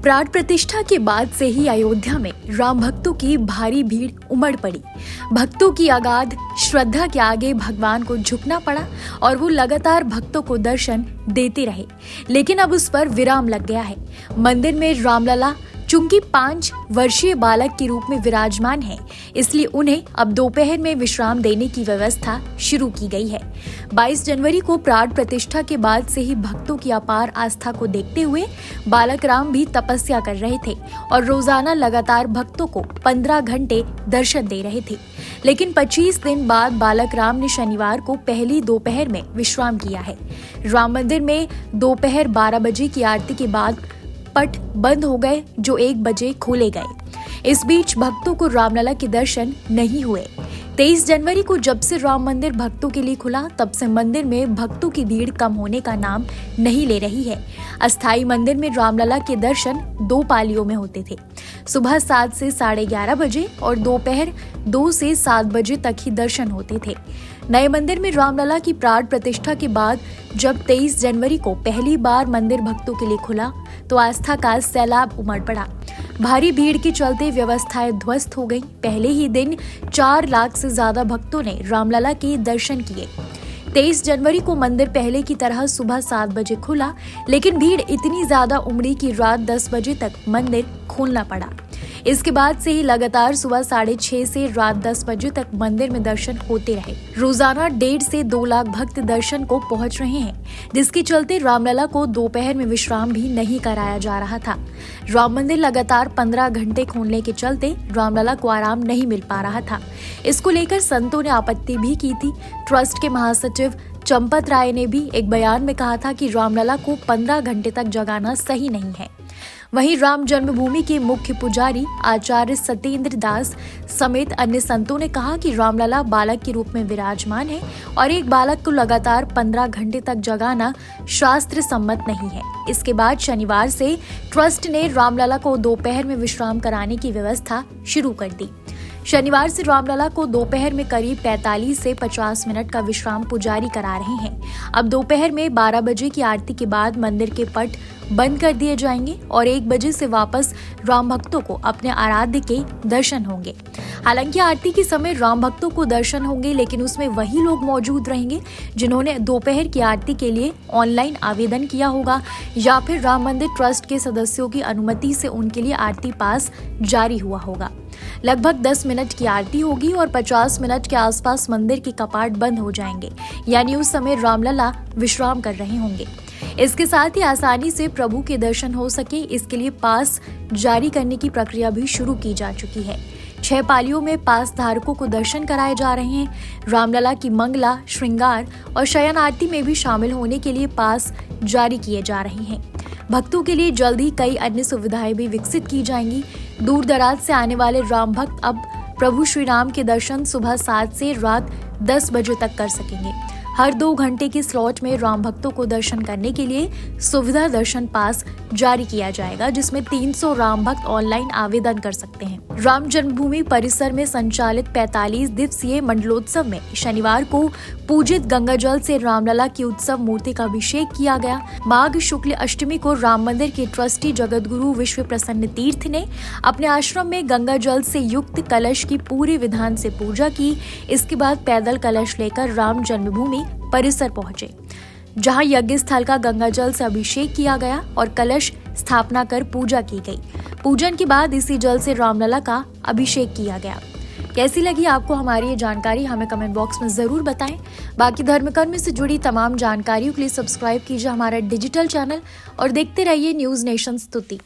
प्राण प्रतिष्ठा के बाद से ही अयोध्या में राम भक्तों की भारी भीड़ उमड़ पड़ी। भक्तों की अगाध श्रद्धा के आगे भगवान को झुकना पड़ा और वो लगातार भक्तों को दर्शन देते रहे। लेकिन अब उस पर विराम लग गया है। मंदिर में रामलला चूंकि 5 वर्षीय बालक के रूप में विराजमान है, इसलिए उन्हें अब दोपहर में विश्राम देने की व्यवस्था शुरू की गई है। 22 जनवरी को प्राण प्रतिष्ठा के बाद से ही भक्तों की अपार आस्था को देखते हुए बालक राम भी तपस्या कर रहे थे और रोजाना लगातार भक्तों को 15 घंटे दर्शन दे रहे थे। लेकिन 25 दिन बाद बालक राम ने शनिवार को पहली दोपहर में विश्राम किया है। राम मंदिर में दोपहर 12 बजे की आरती के बाद पट बंद हो गए, जो 1 बजे खोले गए। इस बीच भक्तों को रामलला के दर्शन नहीं हुए। 23 जनवरी को जब से राम मंदिर भक्तों के लिए खुला, तब से मंदिर में भक्तों की भीड़ कम होने का नाम नहीं ले रही है। अस्थायी मंदिर में रामलला के दर्शन 2 पालियों में होते थे। सुबह 7 से 11:30 बजे और दोपहर 2 से 7 बजे तक ही दर्शन होते थे। नए मंदिर में रामलला की प्राण प्रतिष्ठा के बाद जब 23 जनवरी को पहली बार मंदिर भक्तों के लिए खुला, तो आस्था का सैलाब उमड़ पड़ा। भारी भीड़ के चलते व्यवस्थाएं ध्वस्त हो गईं। पहले ही दिन 4 लाख से ज्यादा भक्तों ने रामलला के दर्शन किए। 23 जनवरी को मंदिर पहले की तरह सुबह 7 बजे खुला, लेकिन भीड़ इतनी ज्यादा उमड़ी कि रात 10 बजे तक मंदिर खोलना पड़ा। इसके बाद से ही लगातार सुबह 6:30 से रात 10 बजे तक मंदिर में दर्शन होते रहे। रोजाना 1.5 से 2 लाख भक्त दर्शन को पहुंच रहे हैं, जिसके चलते रामलला को दोपहर में विश्राम भी नहीं कराया जा रहा था। राम मंदिर लगातार 15 घंटे खोलने के चलते रामलला को आराम नहीं मिल पा रहा था। इसको लेकर संतों ने आपत्ति भी की थी। ट्रस्ट के महासचिव चंपत राय ने भी एक बयान में कहा था कि रामलला को 15 घंटे तक जगाना सही नहीं है। वहीं राम जन्मभूमि के मुख्य पुजारी आचार्य सत्येंद्र दास समेत अन्य संतों ने कहा कि रामलला बालक के रूप में विराजमान है और एक बालक को लगातार 15 घंटे तक जगाना शास्त्र सम्मत नहीं है। इसके बाद शनिवार से ट्रस्ट ने रामलला को दोपहर में विश्राम कराने की व्यवस्था शुरू कर दी। शनिवार से रामलला को दोपहर में करीब 45 से 50 मिनट का विश्राम पुजारी करा रहे हैं। अब दोपहर में 12 बजे की आरती के बाद मंदिर के पट बंद कर दिए जाएंगे और 1 बजे से वापस राम भक्तों को अपने आराध्य के दर्शन होंगे। हालांकि आरती के समय राम भक्तों को दर्शन होंगे, लेकिन उसमें वही लोग मौजूद रहेंगे जिन्होंने दोपहर की आरती के लिए ऑनलाइन आवेदन किया होगा या फिर राम मंदिर ट्रस्ट के सदस्यों की अनुमति से उनके लिए आरती पास जारी हुआ होगा। लगभग 10 मिनट की आरती होगी और 50 मिनट के आसपास मंदिर के कपाट बंद हो जाएंगे, यानी उस समय रामलला विश्राम कर रहे होंगे। इसके साथ ही आसानी से प्रभु के दर्शन हो सके, इसके लिए पास जारी करने की प्रक्रिया भी शुरू की जा चुकी है। 6 पालियों में पास धारकों को दर्शन कराए जा रहे हैं। रामलला की मंगला, श्रृंगार और शयन आरती में भी शामिल होने के लिए पास जारी किए जा रहे हैं। भक्तों के लिए जल्द ही कई अन्य सुविधाएं भी विकसित की जाएंगी। दूर दराज से आने वाले राम भक्त अब प्रभु श्री राम के दर्शन सुबह 7 से रात 10 बजे तक कर सकेंगे। हर 2 घंटे के स्लॉट में राम भक्तों को दर्शन करने के लिए सुविधा दर्शन पास जारी किया जाएगा, जिसमें 300 राम भक्त ऑनलाइन आवेदन कर सकते हैं। राम जन्मभूमि परिसर में संचालित 45 दिवसीय मंडलोत्सव में शनिवार को पूजित गंगाजल से रामलला की उत्सव मूर्ति का अभिषेक किया गया। माघ शुक्ल अष्टमी को राम मंदिर के ट्रस्टी जगतगुरु विश्व प्रसन्न तीर्थ ने अपने आश्रम में गंगाजल से युक्त कलश की पूरे विधान से पूजा की। इसके बाद पैदल कलश लेकर राम जन्मभूमि परिसर पहुंचे, जहां यज्ञ स्थल का गंगाजल से अभिषेक किया गया और कलश स्थापना कर पूजा की गई। पूजन के बाद इसी जल से रामलला का अभिषेक किया गया। कैसी लगी आपको हमारी ये जानकारी, हमें कमेंट बॉक्स में जरूर बताएं। बाकी धर्मकर्म से जुड़ी तमाम जानकारियों के लिए सब्सक्राइब कीजिए हमारा डिजिटल चैनल और देखते रहिए न्यूज नेशन स्तुति।